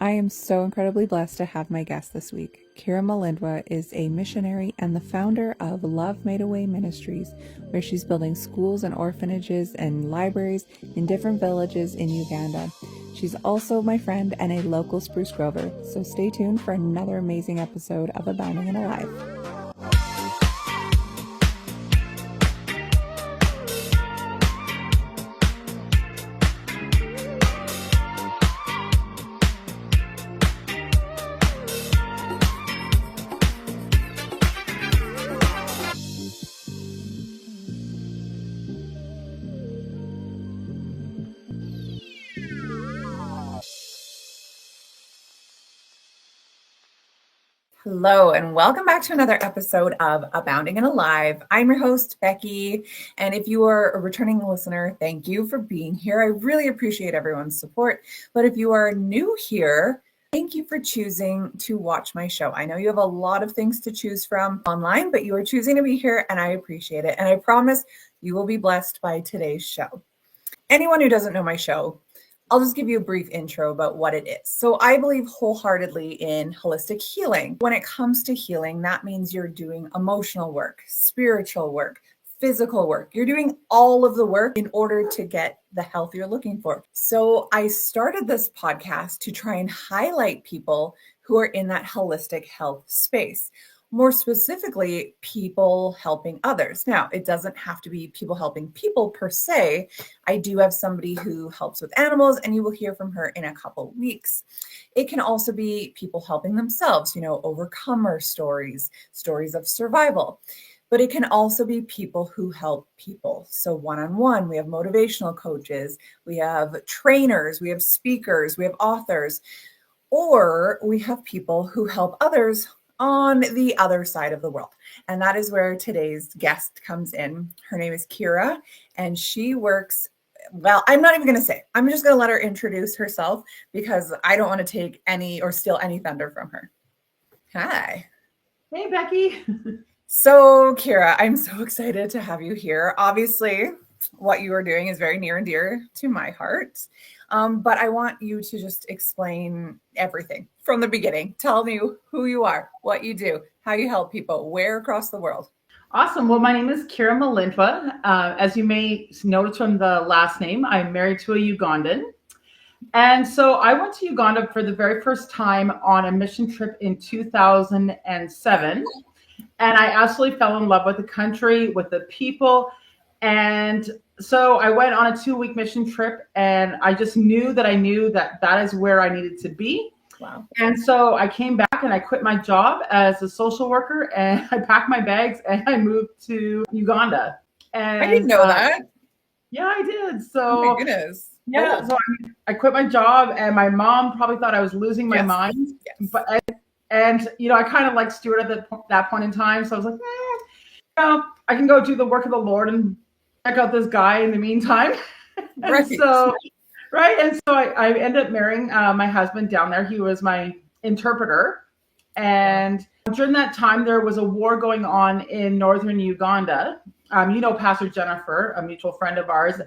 I am so incredibly blessed to have my guest this week. Mulindwa is a missionary and the founder of Made A Way Ministries, where she's building schools and orphanages and libraries in different villages in Uganda. She's also my friend and a local spruce grover, so stay tuned for another amazing episode of Abounding and Alive. Hello, and welcome back to another episode of Abounding and Alive. I'm your host, Becky, and if you are a returning listener, thank you for being here. I really appreciate everyone's support, but if you are new here, thank you for choosing to watch my show. I know you have a lot of things to choose from online, but you are choosing to be here, and I appreciate it, and I promise you will be blessed by today's show. Anyone who doesn't know my show, I'll just give you a brief intro about what it is. So I believe wholeheartedly in holistic healing. When it comes to healing, that means you're doing emotional work, spiritual work, physical work. You're doing all of the work in order to get the health you're looking for. So I started this podcast to try and highlight people who are in that holistic health space. More specifically, people helping others. Now, it doesn't have to be people helping people per se. I do have somebody who helps with animals, and you will hear from her in a couple weeks. It can also be people helping themselves, overcomer stories, stories of survival. But it can also be people who help people. So one-on-one, we have motivational coaches, we have trainers, we have speakers, we have authors, or we have people who help others on the other side of the world. And that is where today's guest comes in. Her name is Kira, and she works, well, I'm not even going to say, I'm just going to let her introduce herself because I don't want to take any or steal any thunder from her. Hi. Hey, Becky. So, Kira, I'm so excited to have you here. Obviously, what you are doing is very near and dear to my heart. But I want you to just explain everything from the beginning. Tell me who you are, what you do, how you help people, where across the world. Awesome. Well, my name is Kira Mulindwa. As you may notice from the last name, I'm married to a Ugandan. And so I went to Uganda for the very first time on a mission trip in 2007. And I absolutely fell in love with the country, with the people. And so I went on a 2-week mission trip, and I just knew that that is where I needed to be. Wow. And so I came back and I quit my job as a social worker, and I packed my bags and I moved to Uganda. And I didn't know that. Yeah, I did. So, oh my goodness. Yeah, so I quit my job, and my mom probably thought I was losing my mind. Yes. But I kind of like Stuart at that point in time. So I was like, I can go do the work of the Lord and check out this guy in the meantime. Right. And so I ended up marrying my husband down there. He was my interpreter. And during that time, there was a war going on in northern Uganda. Pastor Jennifer, a mutual friend of ours,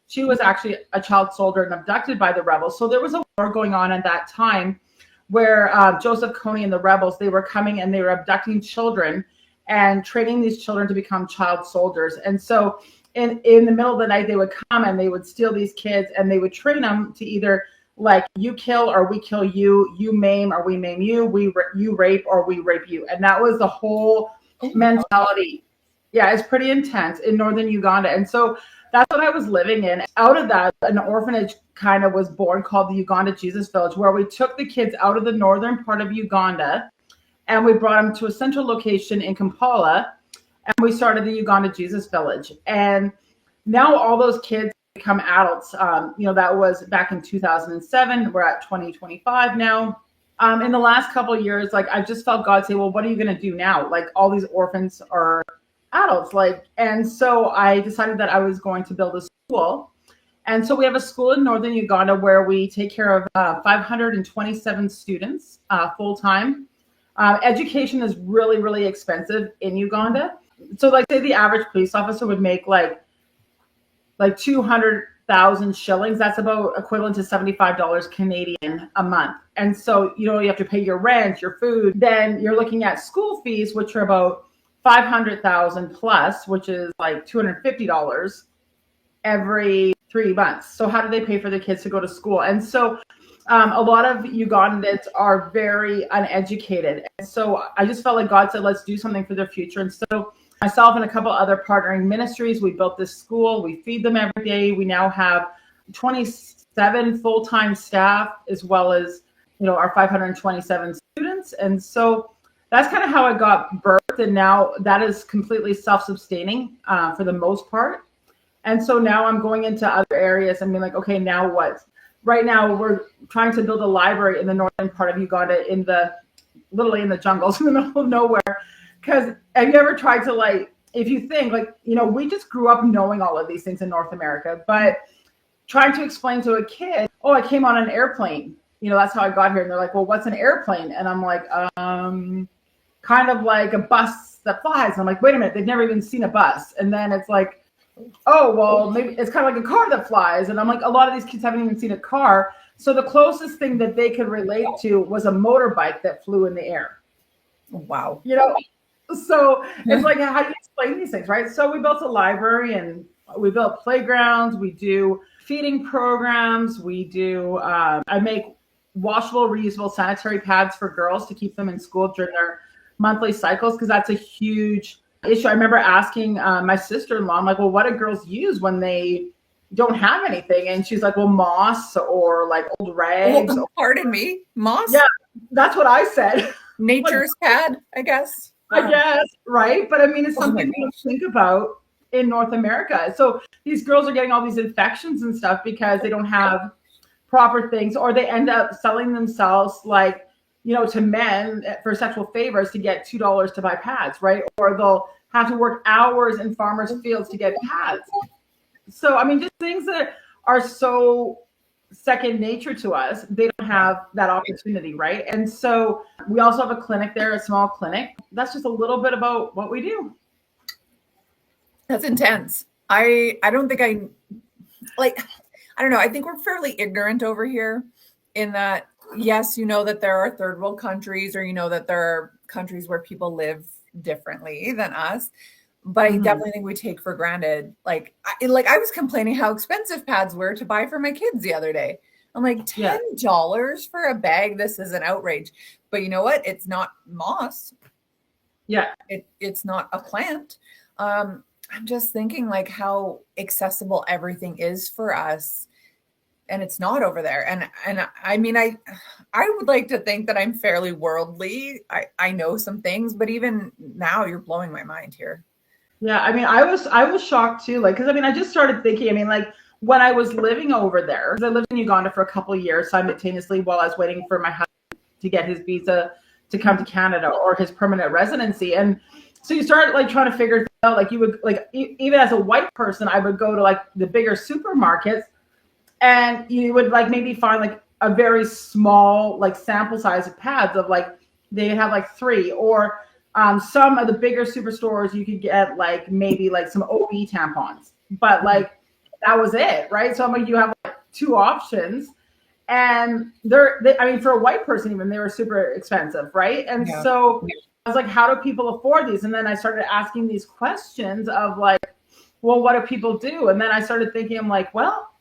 she was actually a child soldier and abducted by the rebels. So there was a war going on at that time where Joseph Kony and the rebels, they were coming and they were abducting children and training these children to become child soldiers. And so in the middle of the night, they would come and they would steal these kids and they would train them to either like you kill or we kill you, you maim or we maim you, you rape or we rape you. And that was the whole mentality. Yeah, it's pretty intense in northern Uganda. And so that's what I was living in. Out of that, an orphanage kind of was born called the Uganda Jesus Village, where we took the kids out of the northern part of Uganda and we brought them to a central location in Kampala, and we started the Uganda Jesus Village. And now all those kids become adults. That was back in 2007. We're at 2025 now. In the last couple of years, I just felt God say, well, what are you going to do now? All these orphans are adults. And so I decided that I was going to build a school. And so we have a school in northern Uganda where we take care of 527 students full-time. Education is really, really expensive in Uganda. So say the average police officer would make like $200 thousand shillings. That's about equivalent to $75 Canadian a month. And so, you have to pay your rent, your food. Then you're looking at school fees, which are about 500,000 plus, which is like $250 every 3 months. So how do they pay for their kids to go to school? And so a lot of Ugandans are very uneducated. And so I just felt like God said, let's do something for their future. And so myself and a couple other partnering ministries, we built this school. We feed them every day. We now have 27 full-time staff, as well as, our 527 students. And so that's kind of how it got birthed. And now that is completely self-sustaining for the most part. And so now I'm going into other areas and being like, okay, now what? Right now we're trying to build a library in the northern part of Uganda, literally in the jungles in the middle of nowhere. Because have you ever tried to if you think we just grew up knowing all of these things in North America, but trying to explain to a kid, oh, I came on an airplane. That's how I got here. And they're like, well, what's an airplane? And I'm like, kind of like a bus that flies. And I'm like, wait a minute, they've never even seen a bus. And then it's like, oh, well, maybe it's kind of like a car that flies. And I'm like, a lot of these kids haven't even seen a car. So the closest thing that they could relate to was a motorbike that flew in the air. Wow. So it's like, how do you explain these things, right? So we built a library and we built playgrounds. We do feeding programs. We do, I make washable, reusable sanitary pads for girls to keep them in school during their monthly cycles, because that's a huge issue. I remember asking my sister-in-law, I'm like, well, what do girls use when they don't have anything? And she's like, well, moss or like old rags. Pardon me, moss? Yeah, that's what I said. Nature's pad, I guess. I guess, right? But I mean, it's something to think about in North America. So these girls are getting all these infections and stuff because they don't have proper things, or they end up selling themselves to men for sexual favors to get $2 to buy pads, right? Or they'll have to work hours in farmers' fields to get pads. So, I mean, just things that are so second nature to us, they don't have that opportunity, right? And so we also have a clinic there, a small clinic. That's just a little bit about what we do. That's intense. I don't think I don't know. I think we're fairly ignorant over here in that, yes, that there are third world countries, or that there are countries where people live differently than us. But I definitely think we take for granted. I was complaining how expensive pads were to buy for my kids the other day. I'm like, $10 for a bag. This is an outrage. But you know what? It's not moss. Yeah. It's not a plant. I'm just thinking how accessible everything is for us. And it's not over there. And I mean, I would like to think that I'm fairly worldly. I know some things, but even now you're blowing my mind here. Yeah, I mean, I was shocked too. Because I just started thinking, when I was living over there, because I lived in Uganda for a couple of years simultaneously while I was waiting for my husband to get his visa to come to Canada, or his permanent residency. And so you start trying to figure out, you would even as a white person, I would go to the bigger supermarkets, and you would maybe find a very small sample size of pads of they have 3, or some of the bigger superstores you could get maybe some OB tampons, but that was it, right? So you have 2 options, and for a white person even, they were super expensive, right? And so I was like, how do people afford these? And then I started asking these questions of well, what do people do? And then I started thinking, I'm like, well,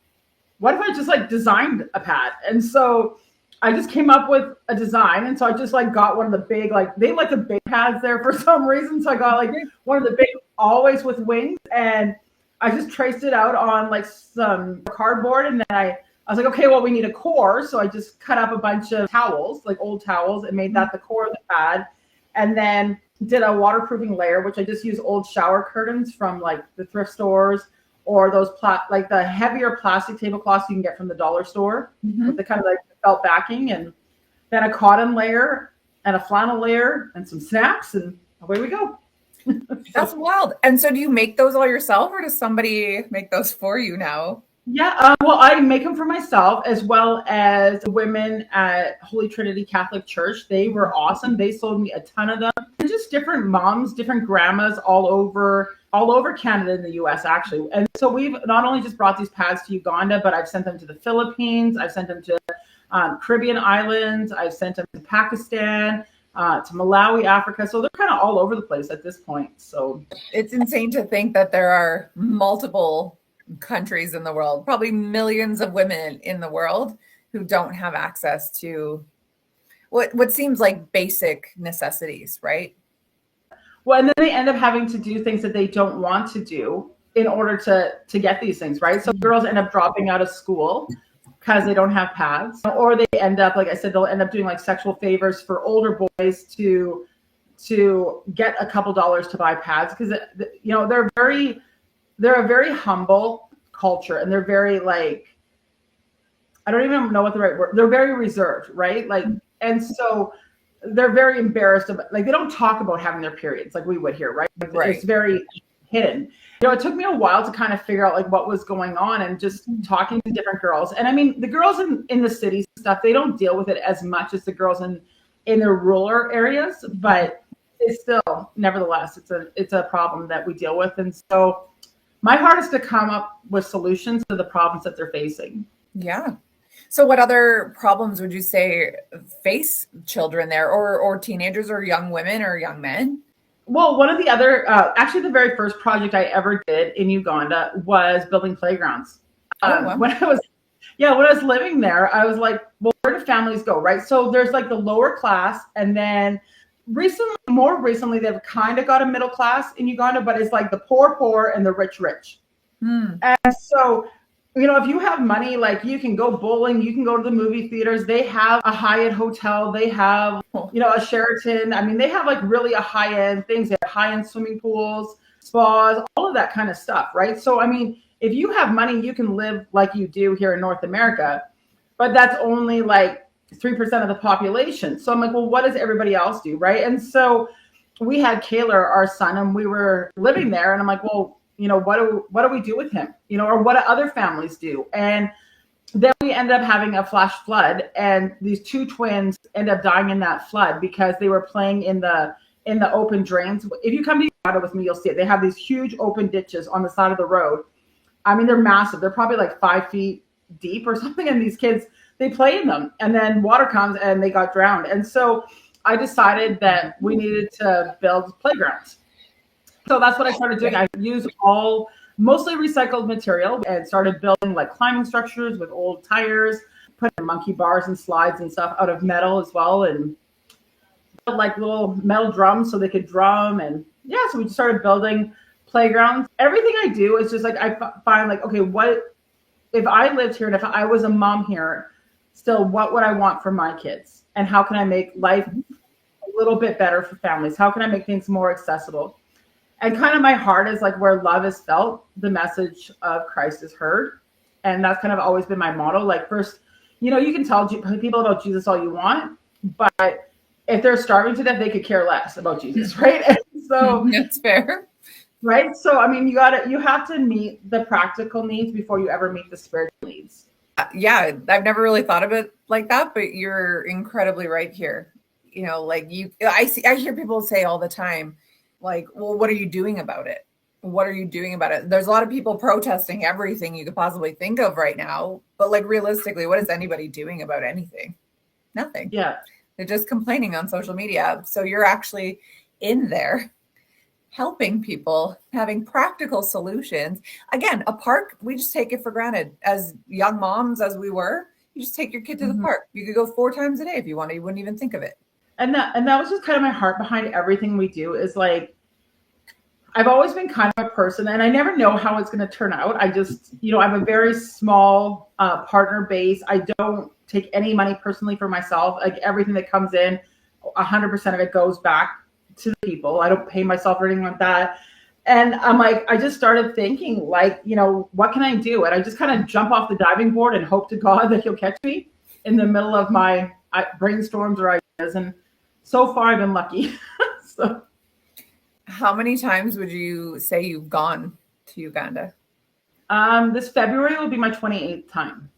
what if I just designed a pad? And so I just came up with a design. And so I just got one of the big, they the big pads there for some reason. So I got one of the big, always with wings. And I just traced it out on some cardboard. And then I was like, okay, well, we need a core. So I just cut up a bunch of towels, old towels, and made that the core of the pad. And then did a waterproofing layer, which I just use old shower curtains from the thrift stores, or those the heavier plastic tablecloths you can get from the dollar store with the kind of felt backing, and then a cotton layer and a flannel layer and some snaps, and away we go. That's wild. And so do you make those all yourself, or does somebody make those for you now? Yeah, well, I make them for myself as well as the women at Holy Trinity Catholic Church. They were awesome. They sold me a ton of them. And just different moms, different grandmas all over Canada and the US actually. And so we've not only just brought these pads to Uganda, but I've sent them to the Philippines. I've sent them to Caribbean islands. I've sent them to Pakistan, to Malawi, Africa. So they're kind of all over the place at this point. So It's insane to think that there are multiple countries in the world, probably millions of women in the world who don't have access to what seems like basic necessities, right? well, and then they end up having to do things that they don't want to do in order to get these things, right? So girls end up dropping out of school because they don't have pads, or they end up, like I said, they'll end up doing like sexual favors for older boys to get a couple dollars to buy pads because they're a very humble culture, and they're very like, I don't even know what the right word. They're very reserved, right? Like, and so they're very embarrassed about, like, they don't talk about having their periods like we would here, right? Like, Right. it's very hidden. It took me a while to kind of figure out like what was going on, and just talking to different girls. And I mean, the girls in the cities and stuff, they don't deal with it as much as the girls in the rural areas, but it's still, nevertheless, it's a problem that we deal with. And so my heart is to come up with solutions to the problems that they're facing. Yeah. So what other problems would you say face children there, or teenagers, or young women, or young men? Well, one of the other, actually, the very first project I ever did in Uganda was building playgrounds. Oh, wow. When I was living there, I was like, well, where do families go, right? So there's like the lower class, and then more recently, they've kind of got a middle class in Uganda, but it's like the poor, and the rich. Hmm. And so, if you have money, like, you can go bowling, you can go to the movie theaters. They have a Hyatt hotel. They have, a Sheraton. I mean, they have like really a high-end things. They have high-end swimming pools, spas, all of that kind of stuff, right? So, I mean, if you have money, you can live like you do here in North America, but that's only like 3% of the population. So I'm like, well, what does everybody else do, right? And so we had Kaler, our son, and we were living there, and I'm like, well, what do we do with him? Or what do other families do? And then we ended up having a flash flood, and these two twins end up dying in that flood because they were playing in the open drains. If you come to Uganda with me, you'll see it. They have these huge open ditches on the side of the road. I mean, they're massive. They're probably like 5 feet deep or something. And these kids, they play in them, and then water comes and they got drowned. And so I decided that we needed to build playgrounds. So that's what I started doing. I used all mostly recycled material and started building like climbing structures with old tires, putting monkey bars and slides and stuff out of metal as well, and like little metal drums so they could drum. And yeah, so we just started building playgrounds. Everything I do is just like, I find like, okay, what if I lived here, and if I was a mom here still, what would I want for my kids, and how can I make life a little bit better for families? How can I make things more accessible? And kind of my heart is like, where love is felt, the message of Christ is heard. And that's kind of always been my motto. Like, first, you can tell people about Jesus all you want, but if they're starving to death, they could care less about Jesus, right? And so That's fair. right. So, I mean, you have to meet the practical needs before you ever meet the spiritual needs. Yeah, I've never really thought of it like that, but you're incredibly right here. Like I hear people say all the time, like, well, what are you doing about it? What are you doing about it? There's a lot of people protesting everything you could possibly think of right now, but like, realistically, what is anybody doing about anything? Nothing. Yeah. They're just complaining on social media. So you're actually in there helping people, having practical solutions. Again, a park, we just take it for granted. As young moms as we were, you just take your kid to the park. You could go 4 times a day if you wanted. You wouldn't even think of it. And that was just kind of my heart behind everything we do, is like, I've always been kind of a person, and I never know how it's going to turn out. I just, I have a very small partner base. I don't take any money personally for myself. Like, everything that comes in, 100% of it goes back to the people. I don't pay myself or anything like that. And I'm like, I just started thinking, like, what can I do? And I just kind of jump off the diving board and hope to God that he'll catch me in the middle of my brainstorms or ideas. And so far, I've been lucky. How many times would you say you've gone to Uganda? This February will be my 28th time.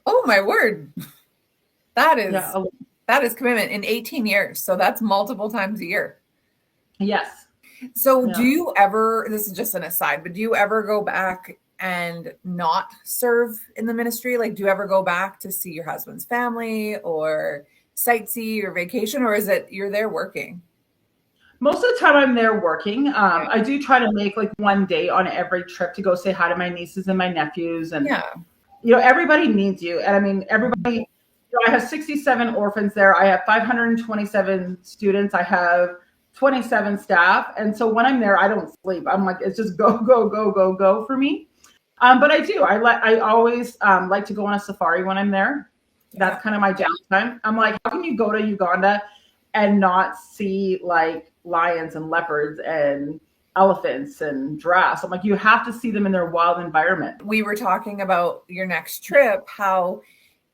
Oh my word. That is Yeah. that is commitment in 18 years. So that's multiple times a year. Yes. So do Yeah. you ever, this is just an aside, but do you ever go back and not serve in the ministry? Like, do you ever go back to see your husband's family or sightsee or vacation, or is it you're there working? Most of the time I'm there working. I do try to make like one day on every trip to go say hi to my nieces and my nephews. And, Yeah. everybody needs you. And I mean, everybody, I have 67 orphans there. I have 527 students. I have 27 staff. And so when I'm there, I don't sleep. I'm like, it's just go, go, go, go, go for me. But I do. I always like to go on a safari when I'm there. Yeah. That's kind of my downtime. I'm like, how can you go to Uganda and not see like lions and leopards and elephants and giraffes? I'm like, you have to see them in their wild environment. We were talking about your next trip, how,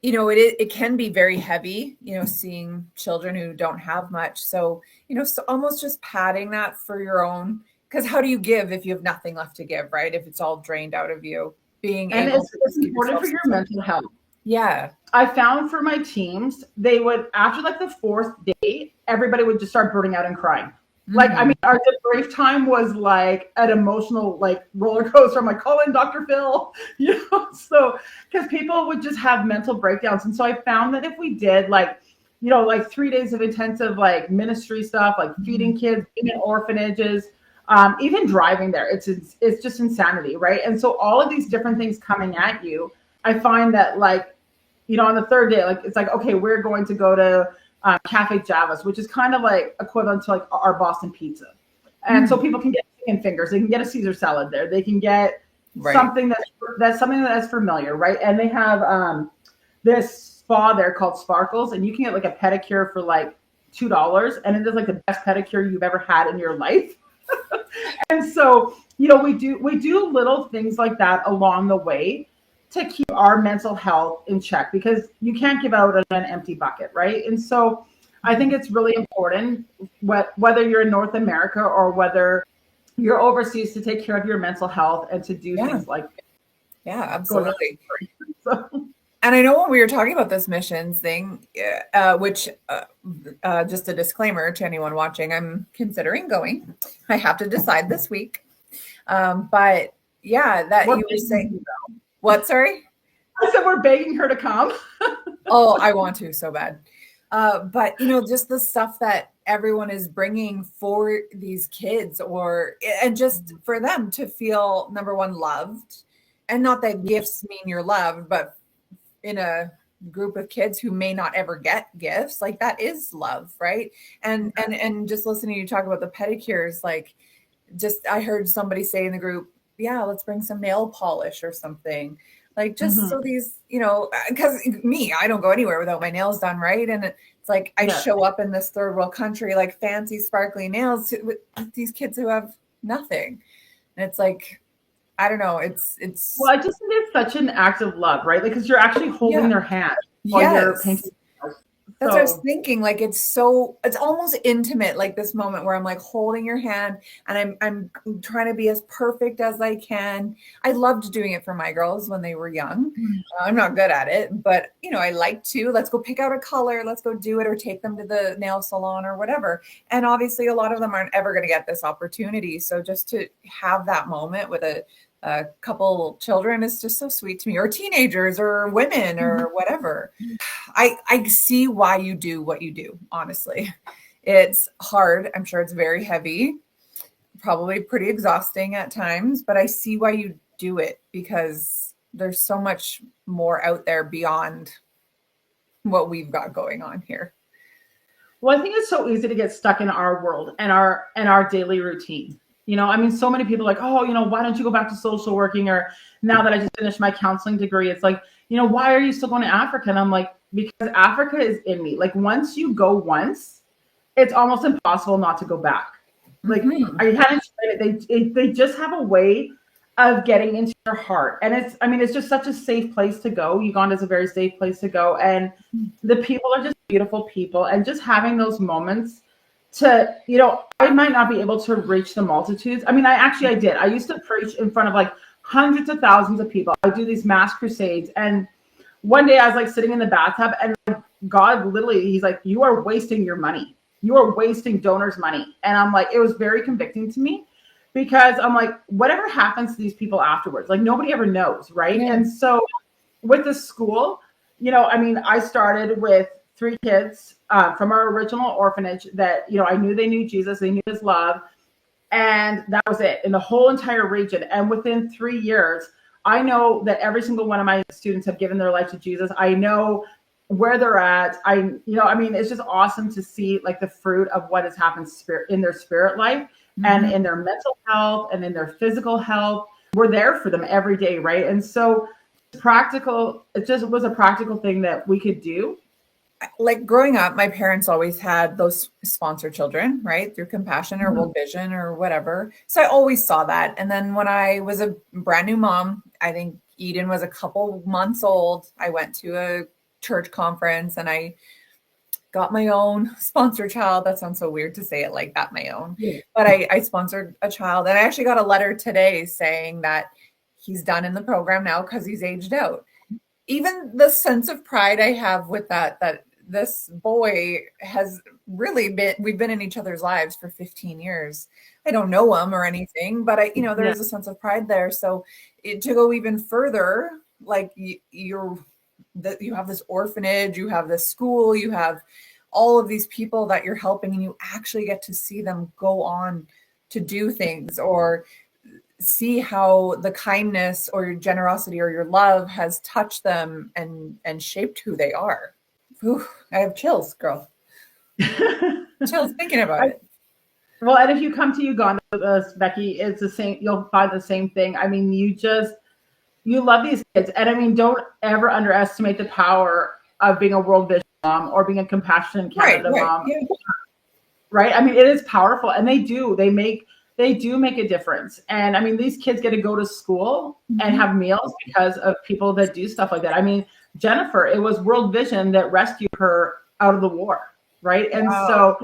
it can be very heavy, seeing children who don't have much. So, so almost just padding that for your own, because how do you give if you have nothing left to give, right? If it's all drained out of you, being And able it's important for your mental health. Yeah. I found for my teams, they would, after like the fourth day, everybody would just start burning out and crying. Like, I mean, our debrief time was like an emotional like roller coaster. I'm like, call in Dr. Phil, so because people would just have mental breakdowns. And so I found that if we did like, like 3 days of intensive like ministry stuff, like feeding kids, being in orphanages, even driving there, it's just insanity, right? And so all of these different things coming at you, I find that like, on the third day, like it's like, okay, we're going to go to Cafe Java's, which is kind of like equivalent to like our Boston pizza. And so people can get chicken fingers, they can get a Caesar salad there, they can get something that's familiar, right? And they have this spa there called Sparkles, and you can get like a pedicure for like $2, and it is like the best pedicure you've ever had in your life. And so, we do little things like that along the way to keep our mental health in check, because you can't give out an empty bucket, right? And so I think it's really important, whether you're in North America or whether you're overseas, to take care of your mental health and to do things like absolutely. So. And I know when we were talking about this missions thing, which just a disclaimer to anyone watching, I'm considering going. I have to decide this week. But yeah, that you were saying. What? Sorry? I said we're begging her to come. Oh, I want to so bad. But just the stuff that everyone is bringing for these kids, and just for them to feel, number one, loved, and not that gifts mean you're loved, but in a group of kids who may not ever get gifts, like that is love, right? And just listening to you talk about the pedicures, like I heard somebody say in the group, yeah, let's bring some nail polish or something, like just so these, because I don't go anywhere without my nails done, right? And it's like I show up in this third world country like fancy sparkly nails with these kids who have nothing, and it's like, I don't know, it's well, I just think it's such an act of love, right? Like, because you're actually holding their hand while you're painting. That's what I was thinking. Like, it's almost intimate, like this moment where I'm like holding your hand and I'm trying to be as perfect as I can. I loved doing it for my girls when they were young. I'm not good at it, but I like to. Let's go pick out a color. Let's go do it, or take them to the nail salon or whatever. And obviously a lot of them aren't ever going to get this opportunity. So just to have that moment with a couple children is just so sweet to me, or teenagers or women or whatever. I see why you do what you do. Honestly, it's hard. I'm sure it's very heavy, probably pretty exhausting at times, but I see why you do it, because there's so much more out there beyond what we've got going on here. Well, I think it's so easy to get stuck in our world and our daily routine. I mean, so many people are like, oh, why don't you go back to social working? Or now that I just finished my counseling degree, it's like, why are you still going to Africa? And I'm like, because Africa is in me. Like, once you go once, it's almost impossible not to go back. Like, I hadn't explained it. They just have a way of getting into your heart. And it's just such a safe place to go. Uganda is a very safe place to go. And the people are just beautiful people. And just having those moments to, I might not be able to reach the multitudes. I mean, I did. I used to preach in front of like hundreds of thousands of people. I would do these mass crusades. And one day I was like sitting in the bathtub, and God literally, he's like, you are wasting your money. You are wasting donors' money. And I'm like, it was very convicting to me, because I'm like, whatever happens to these people afterwards, like nobody ever knows, right? Yeah. And so with the school, I mean, I started with 3 kids from our original orphanage that, I knew they knew Jesus, they knew his love. And that was it in the whole entire region. And within 3 years, I know that every single one of my students have given their life to Jesus. I know where they're at. I mean, it's just awesome to see like the fruit of what has happened in their spirit life and in their mental health and in their physical health. We're there for them every day, right? And so it just was a practical thing that we could do. Like growing up, my parents always had those sponsor children, right? Through Compassion or World Vision or whatever. So I always saw that. And then when I was a brand new mom, I think Eden was a couple months old, I went to a church conference and I got my own sponsor child. That sounds so weird to say it like that, my own. Yeah. But I sponsored a child, and I actually got a letter today saying that he's done in the program now because he's aged out. Even the sense of pride I have with that this boy has really we've been in each other's lives for 15 years. I don't know him or anything, but there's a sense of pride there. So to go even further, like you have this orphanage, you have this school, you have all of these people that you're helping, and you actually get to see them go on to do things or see how the kindness or your generosity or your love has touched them and shaped who they are. Whew, I have chills, girl. Chills thinking about it. Well, and if you come to Uganda with us, Becky, it's the same. You'll find the same thing. I mean, you love these kids. And I mean, don't ever underestimate the power of being a World Vision mom or being a Compassion Canada mom. Yeah. Right? I mean, it is powerful. And they do make a difference. And I mean, these kids get to go to school and have meals because of people that do stuff like that. I mean, Jennifer, it was World Vision that rescued her out of the war, right? And so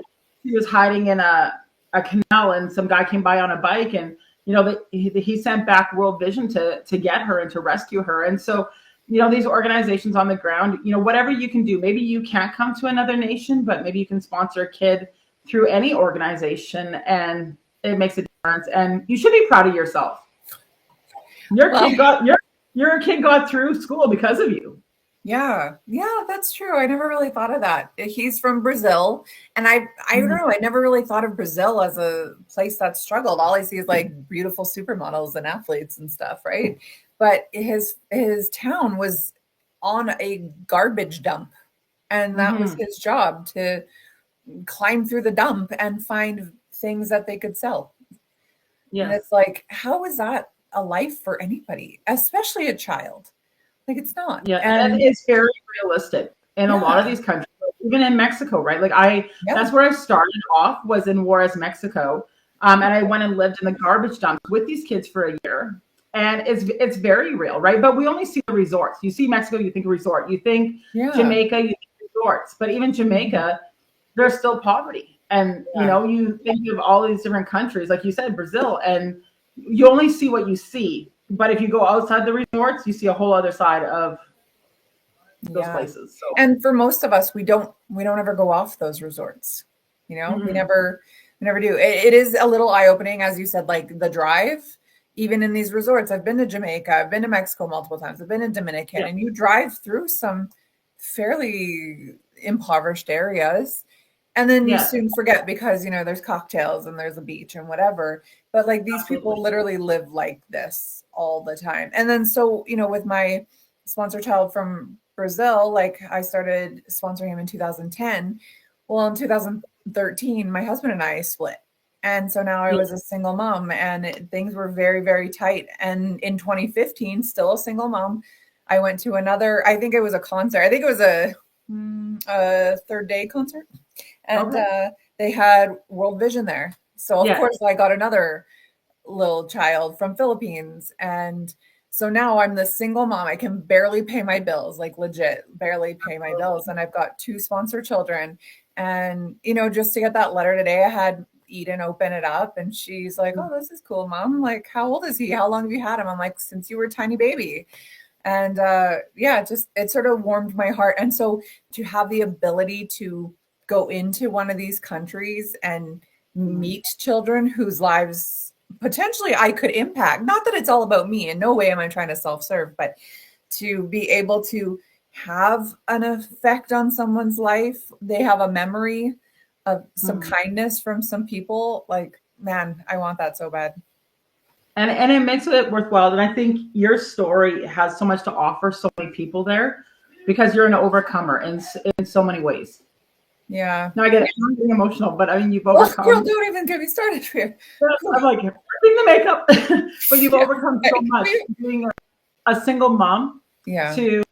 she was hiding in a canal, and some guy came by on a bike, and he sent back World Vision to get her and to rescue her. And so these organizations on the ground, whatever you can do, maybe you can't come to another nation, but maybe you can sponsor a kid through any organization, and it makes a difference. And you should be proud of yourself. Your kid got through school because of you. Yeah, that's true. I never really thought of that. He's from Brazil, and I don't know. I never really thought of Brazil as a place that struggled. All I see is like beautiful supermodels and athletes and stuff, right? But his town was on a garbage dump, and that was his job, to climb through the dump and find things that they could sell. Yeah, and it's like, how is that a life for anybody, especially a child? Like, it's not. Yeah, and it's very realistic in a lot of these countries, even in Mexico, right? Like that's where I started off, was in Juarez, Mexico. And I went and lived in the garbage dumps with these kids for a year. And it's very real, right? But we only see the resorts. You see Mexico, you think resort. You think Jamaica, you think resorts. But even Jamaica, there's still poverty. And, you think of all these different countries, like you said, Brazil, and you only see what you see. But if you go outside the resorts, you see a whole other side of those places. So. And for most of us, we don't ever go off those resorts. We never do. It is a little eye-opening, as you said, like the drive, even in these resorts. I've been to Jamaica, I've been to Mexico multiple times, I've been in Dominican, and you drive through some fairly impoverished areas. And then you soon forget, because, there's cocktails and there's a beach and whatever. But like, these people literally live like this all the time. And then, so, with my sponsor child from Brazil, like I started sponsoring him in 2010. Well, in 2013, my husband and I split. And so now I was a single mom, and things were very, very tight. And in 2015, still a single mom, I went to another, I think it was a concert. I think it was a Third Day concert. And they had World Vision there. So of course I got another little child from Philippines. And so now I'm the single mom. I can barely pay my bills, like legit barely pay my bills. And I've got 2 sponsor children. And, just to get that letter today, I had eat and open it up. And she's like, oh, this is cool, Mom. Like, how old is he? How long have you had him? I'm like, since you were a tiny baby. And yeah, just it sort of warmed my heart. And so to have the ability to go into one of these countries and meet children whose lives potentially I could impact, not that it's all about me, in no way am I trying to self-serve, but to be able to have an effect on someone's life, they have a memory of some kindness from some people, like, man, I want that so bad. And it makes it worthwhile. And I think your story has so much to offer so many people there because you're an overcomer in so many ways. Yeah. Now I'm getting emotional, but I mean, you've overcome. Girl, don't even get me started here. I'm like, bring the makeup, but you've overcome so much. Being a single mom, to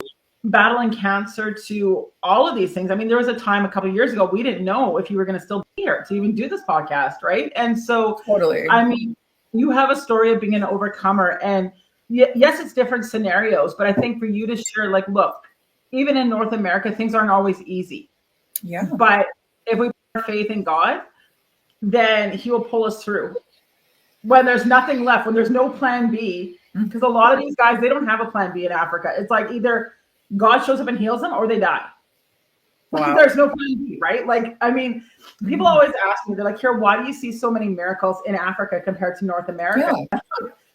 battling cancer, to all of these things. I mean, there was a time a couple of years ago we didn't know if you were going to still be here to even do this podcast, right? And so, totally. I mean, you have a story of being an overcomer, and yes, it's different scenarios, but I think for you to share, like, look, even in North America, things aren't always easy. Yeah. But if we put our faith in God, then He will pull us through. When there's nothing left, when there's no plan B, because a lot of these guys, they don't have a plan B in Africa. It's like either God shows up and heals them or they die. Wow. There's no plan B, right? Like, I mean, people always ask me, they're like, here, why do you see so many miracles in Africa compared to North America? Yeah.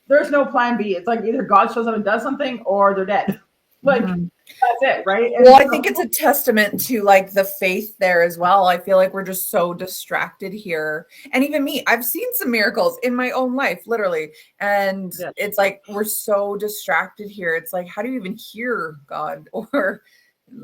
There's no plan B. It's like either God shows up and does something or they're dead. Like, that's it, right? And well, I think it's a testament to like the faith there as well. I feel like we're just so distracted here. And even me, I've seen some miracles in my own life, literally. And it's like, we're so distracted here. It's like, how do you even hear God or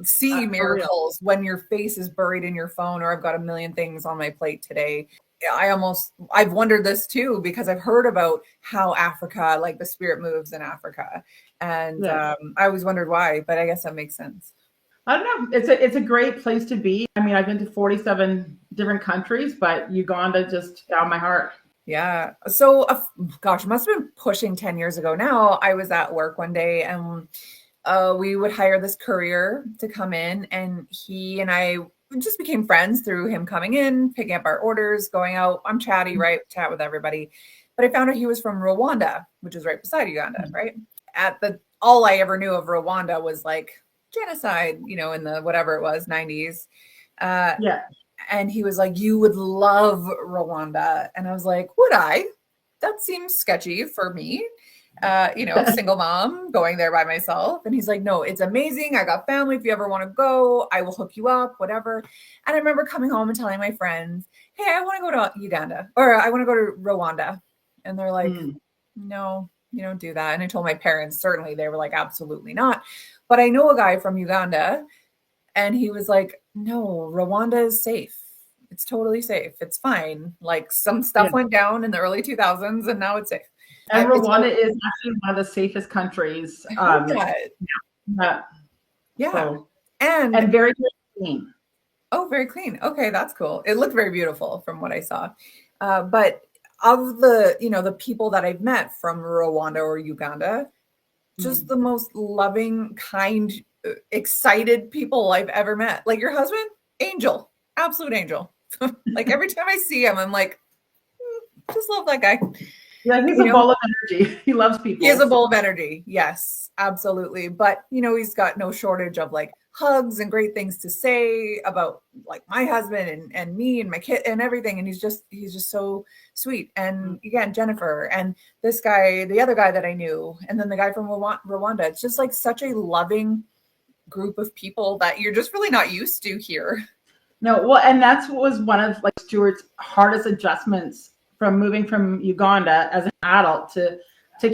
see miracles when your face is buried in your phone, or I've got a million things on my plate today? I've wondered this too, because I've heard about how Africa, like the spirit moves in Africa. And I always wondered why, but I guess that makes sense. I don't know. It's a great place to be. I mean, I've been to 47 different countries, but Uganda just found my heart. Yeah. So, gosh, it must have been pushing 10 years ago now. I was at work one day and we would hire this courier to come in, and he and I just became friends through him coming in, picking up our orders, going out. I'm chatty, right? Chat with everybody. But I found out he was from Rwanda, which is right beside Uganda, right? All I ever knew of Rwanda was like genocide, in the whatever it was, 90s. And he was like, you would love Rwanda. And I was like, would I? That seems sketchy for me. Single mom going there by myself. And he's like, no, it's amazing. I got family. If you ever want to go, I will hook you up, whatever. And I remember coming home and telling my friends, hey, I want to go to Uganda, or I want to go to Rwanda. And they're like, no, you don't do that. And I told my parents, certainly. They were like, absolutely not. But I know a guy from Uganda, and he was like, no, Rwanda is safe. It's totally safe. It's fine. Like, some stuff went down in the early 2000s and now it's safe. And Rwanda is actually one of the safest countries. So, and very, very clean. Oh, very clean. Okay, that's cool. It looked very beautiful from what I saw. But of the, the people that I've met from Rwanda or Uganda, just the most loving, kind, excited people I've ever met. Like your husband, angel, absolute angel. Like every time I see him, I'm like, just love that guy. Yeah, he's a ball of energy. He loves people. He is a ball of energy. Yes, absolutely. But, he's got no shortage of like hugs and great things to say about like my husband and me and my kid and everything. And he's just so sweet. And again, Jennifer and this guy, the other guy that I knew, and then the guy from Rwanda. It's just like such a loving group of people that you're just really not used to here. No, well, and that's what was one of like Stuart's hardest adjustments from moving from Uganda as an adult to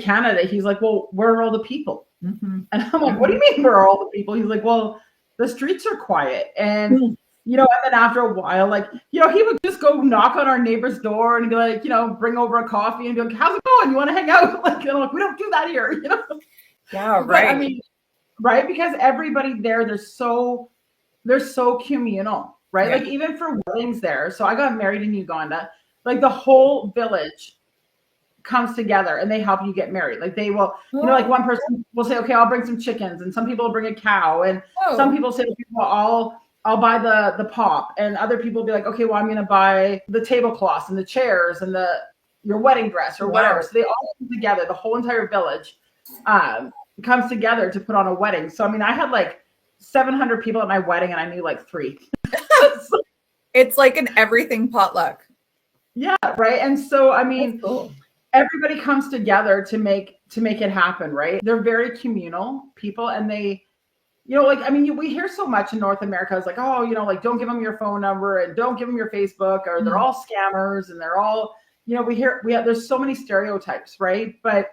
Canada. He's like, well, where are all the people? And I'm like, what do you mean where are all the people? He's like, well, the streets are quiet. And, and then after a while, like, he would just go knock on our neighbor's door and be like, bring over a coffee and be like, how's it going? You want to hang out? Like, like, we don't do that here, Yeah, right. But, I mean, right? Because everybody there, they're so communal, right? Yeah. Like even for weddings there. So I got married in Uganda. Like the whole village comes together and they help you get married. Like they will, like one person will say, okay, I'll bring some chickens, and some people will bring a cow, and some people say, well, I'll buy the pop, and other people will be like, okay, well, I'm going to buy the tablecloths and the chairs and your wedding dress or whatever. Wow. So they all come together. The whole entire village comes together to put on a wedding. So I mean, I had like 700 people at my wedding, and I knew like 3. It's like an everything potluck. Yeah, right. And so I mean, Cool. everybody comes together to make it happen, right? They're very communal people, and they, like, I mean, we hear so much in North America. It's like, oh, like, don't give them your phone number and don't give them your Facebook, or they're all scammers and they're all, there's so many stereotypes, right? But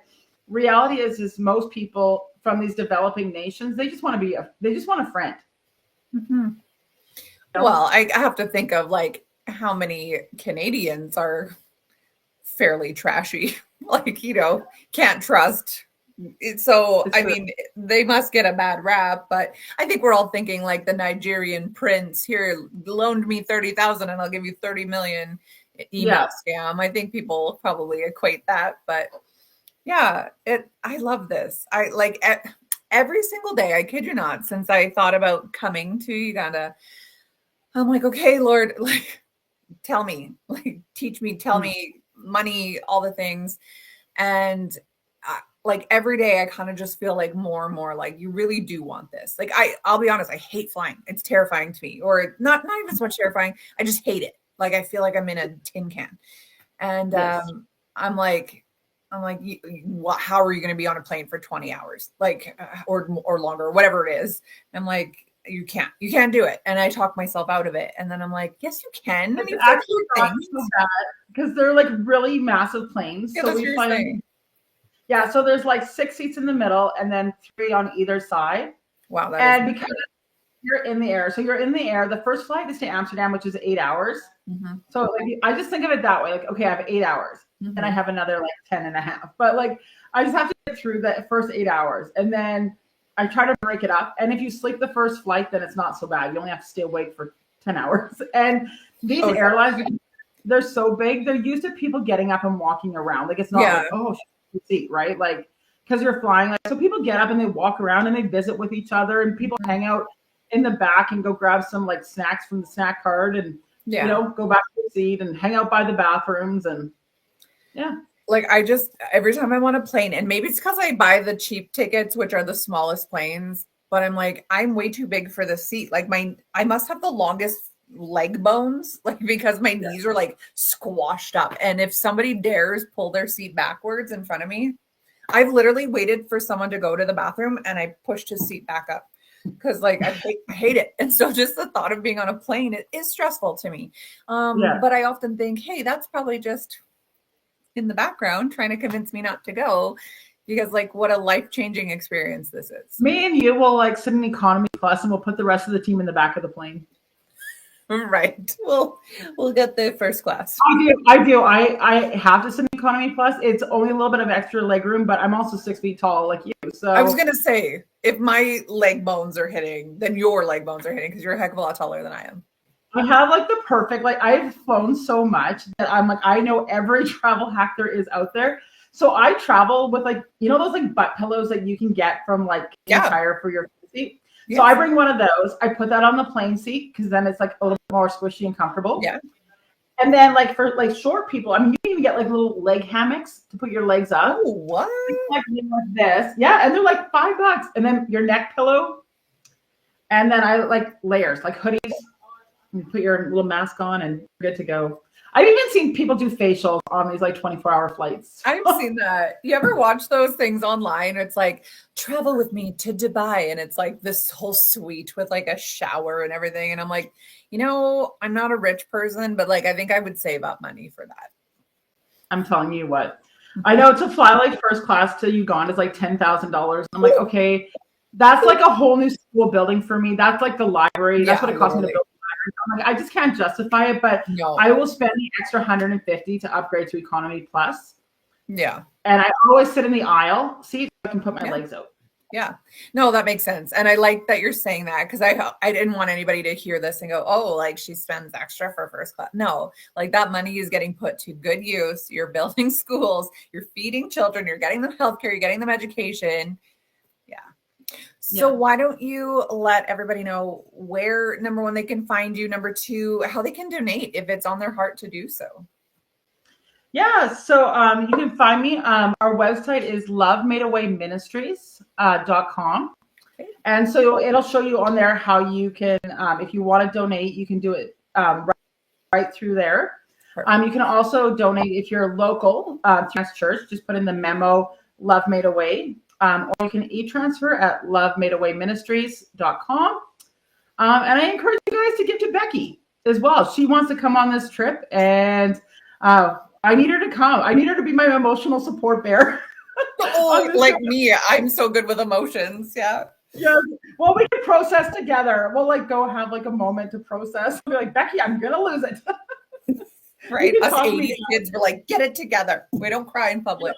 reality is most people from these developing nations, they just want a friend. Mm-hmm. Well, I have to think of like how many Canadians are fairly trashy, like, can't trust. So, I mean, they must get a bad rap, but I think we're all thinking like the Nigerian prince here loaned me 30,000 and I'll give you 30 million email scam. I think people probably equate that, but yeah, I love this. I like every single day, I kid you not, since I thought about coming to Uganda, I'm like, okay, Lord, like, tell me, like, teach me, tell me money, all the things. And like every day I kind of just feel like more and more like you really do want this. Like I'll be honest, I hate flying. It's terrifying to me, or not even so much terrifying. I just hate it. Like I feel like I'm in a tin can. And I'm like, how are you going to be on a plane for 20 hours? Like, or longer, or whatever it is. I'm like, you can't do it. And I talk myself out of it. And then I'm like, yes, you can. It's actually not so bad because they're like really massive planes. Yeah, so we fly. Yeah, so there's like 6 seats in the middle and then 3 on either side. Wow. Because you're in the air. So you're in the air. The first flight is to Amsterdam, which is 8 hours. Mm-hmm. So like, I just think of it that way. Like, okay, I have 8 hours and I have another like 10 and a half. But like, I just have to get through the first 8 hours. And then I try to break it up. And if you sleep the first flight, then it's not so bad. You only have to stay awake for 10 hours. And these airlines, they're so big. They're used to people getting up and walking around. Like, it's not like, oh, seat, right? Like, because you're flying. Like, so people get up and they walk around and they visit with each other, and people hang out in the back and go grab some like snacks from the snack cart and, go back to the seat and hang out by the bathrooms. And like every time I'm on a plane, and maybe it's because I buy the cheap tickets, which are the smallest planes, but I'm like, I'm way too big for the seat. Like I must have the longest leg bones, like, because my knees are like squashed up. And if somebody dares pull their seat backwards in front of me, I've literally waited for someone to go to the bathroom and I pushed his seat back up because like I hate it. And so just the thought of being on a plane, it is stressful to me. But I often think, hey, that's probably just in the background trying to convince me not to go, because like what a life-changing experience this is. Me and you will like sit in economy class and we'll put the rest of the team in the back of the plane. Right. We'll get the first class. I do. I have to sit in economy plus. It's only a little bit of extra leg room, but I'm also 6 feet tall like you. So I was going to say, if my leg bones are hitting, then your leg bones are hitting because you're a heck of a lot taller than I am. I have like the perfect, like I've flown so much that I'm like, I know every travel hack there is out there. So I travel with like, those like butt pillows that you can get from like Tire for your seat. So I bring one of those. I put that on the plane seat because then it's like a little more squishy and comfortable. Yeah. And then like for like short people, I mean, you can even get like little leg hammocks to put your legs up. Oh, what? Like this. Yeah. And they're like $5. And then your neck pillow. And then I like layers, like hoodies. You put your little mask on and you're good to go. I've even seen people do facials on these like 24-hour flights. I've seen that. You ever watch those things online? It's like, travel with me to Dubai. And it's like this whole suite with like a shower and everything. And I'm like, I'm not a rich person, but like, I think I would save up money for that. I'm telling you what. I know to fly like first class to Uganda is like $10,000. I'm like, okay, that's like a whole new school building for me. That's like the library. That's what it costs me to build. I'm like, I just can't justify it, but I will spend the extra $150 to upgrade to economy plus. Yeah. And I always sit in the aisle seat so I can put my legs out. Yeah. No, that makes sense. And I like that you're saying that because I didn't want anybody to hear this and go, oh, like she spends extra for first class. No, like that money is getting put to good use. You're building schools, you're feeding children, you're getting them healthcare, you're getting them education. Yeah. So why don't you let everybody know where, number one, they can find you, number two, how they can donate if it's on their heart to do so. Yeah, so you can find me. Our website is lovemadeawayministries.com. Okay. And so it'll show you on there how you can, if you want to donate, you can do it right through there. You can also donate if you're local to church. Just put in the memo Love Made Away, or you can e-transfer at lovemadeawayministries.com. And I encourage you guys to give to Becky as well. She wants to come on this trip, and I need her to come. I need her to be my emotional support bear. Oh, like me, I'm so good with emotions. Yeah. Yeah. Well, we can process together. We'll go have a moment to process. We'll be like, Becky, I'm gonna lose it. Right. Us 80s kids were like, get it together. We don't cry in public.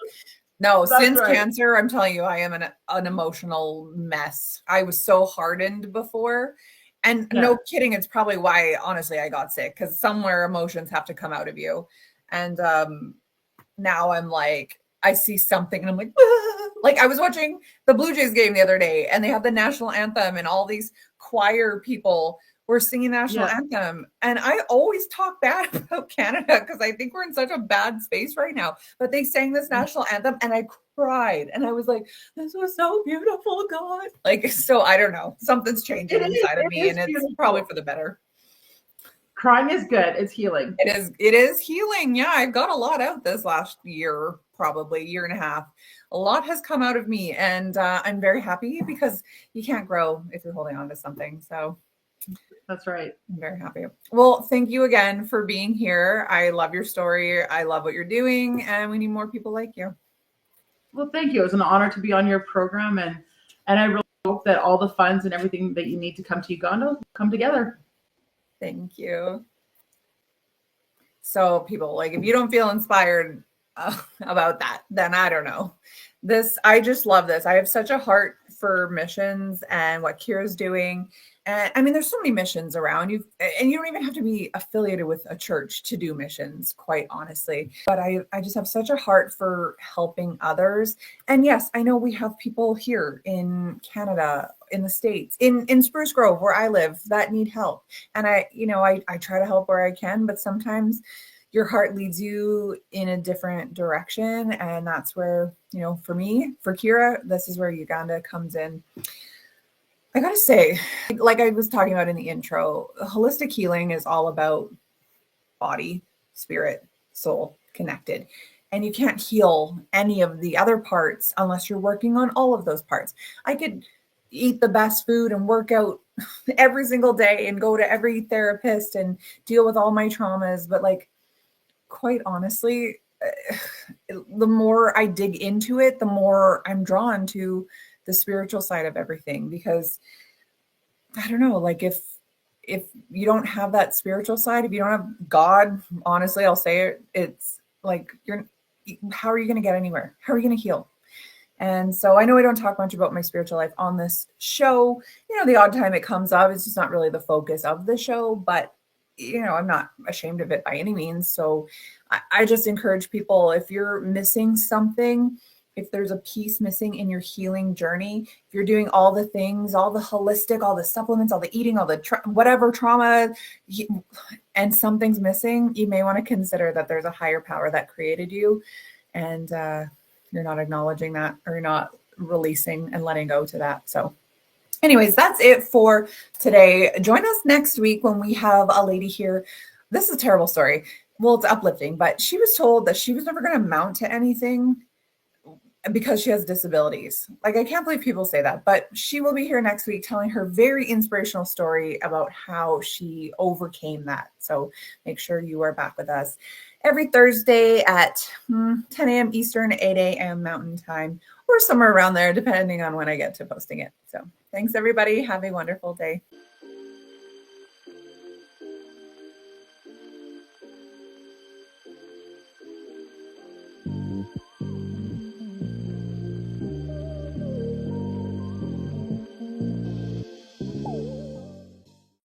No, since cancer, I'm telling you, I am an emotional mess. I was so hardened before. And no kidding, it's probably why, honestly, I got sick, because somewhere emotions have to come out of you. And now I'm like, I see something and I'm like, ah! Like I was watching the Blue Jays game the other day and they have the national anthem and all these choir people were singing national anthem. And I always talk bad about Canada because I think we're in such a bad space right now. But they sang this national anthem and I cried and I was like, this was so beautiful, God. Like, so I don't know. Something's changing inside of me and it's probably for the better. Crying is good. It's healing. It is healing. Yeah, I've got a lot out this last year, probably year and a half. A lot has come out of me, and I'm very happy because you can't grow if you're holding on to something. So that's right. I'm very happy. Well, thank you again for being here. I love your story. I love what you're doing, and we need more people like you. Well, thank you. It was an honor to be on your program, and I really hope that all the funds and everything that you need to come to Uganda come together. Thank you. So people, like, if you don't feel inspired about that, then I don't know. I just love this. I have such a heart for missions and what Kira's doing. And I mean, there's so many missions around you, and you don't even have to be affiliated with a church to do missions, quite honestly. But I just have such a heart for helping others. And yes, I know we have people here in Canada, in the States, in Spruce Grove, where I live, that need help. And I try to help where I can, but sometimes your heart leads you in a different direction. And that's where, for me, for Kira, this is where Uganda comes in. I gotta say, like I was talking about in the intro, holistic healing is all about body, spirit, soul connected. And you can't heal any of the other parts unless you're working on all of those parts. I could eat the best food and work out every single day and go to every therapist and deal with all my traumas. But quite honestly, the more I dig into it, the more I'm drawn to the spiritual side of everything, because I don't know, if you don't have that spiritual side, if you don't have God, honestly, I'll say it, it's like how are you going to get anywhere? How are you going to heal? And so I know I don't talk much about my spiritual life on this show. The odd time it comes up, it's just not really the focus of the show, but I'm not ashamed of it by any means. So I just encourage people, if you're missing something, if there's a piece missing in your healing journey, if you're doing all the things, all the holistic, all the supplements, all the eating, all the whatever trauma, and something's missing, you may want to consider that there's a higher power that created you, and you're not acknowledging that, or you're not releasing and letting go to that. So anyways, that's it for today. Join us next week when we have a lady here. This is a terrible story. Well, it's uplifting, but she was told that she was never going to amount to anything because she has disabilities. I can't believe people say that, but she will be here next week telling her very inspirational story about how she overcame that. So make sure you are back with us every Thursday at 10 a.m. Eastern, 8 a.m. Mountain Time, or somewhere around there, depending on when I get to posting it. So thanks, everybody. Have a wonderful day.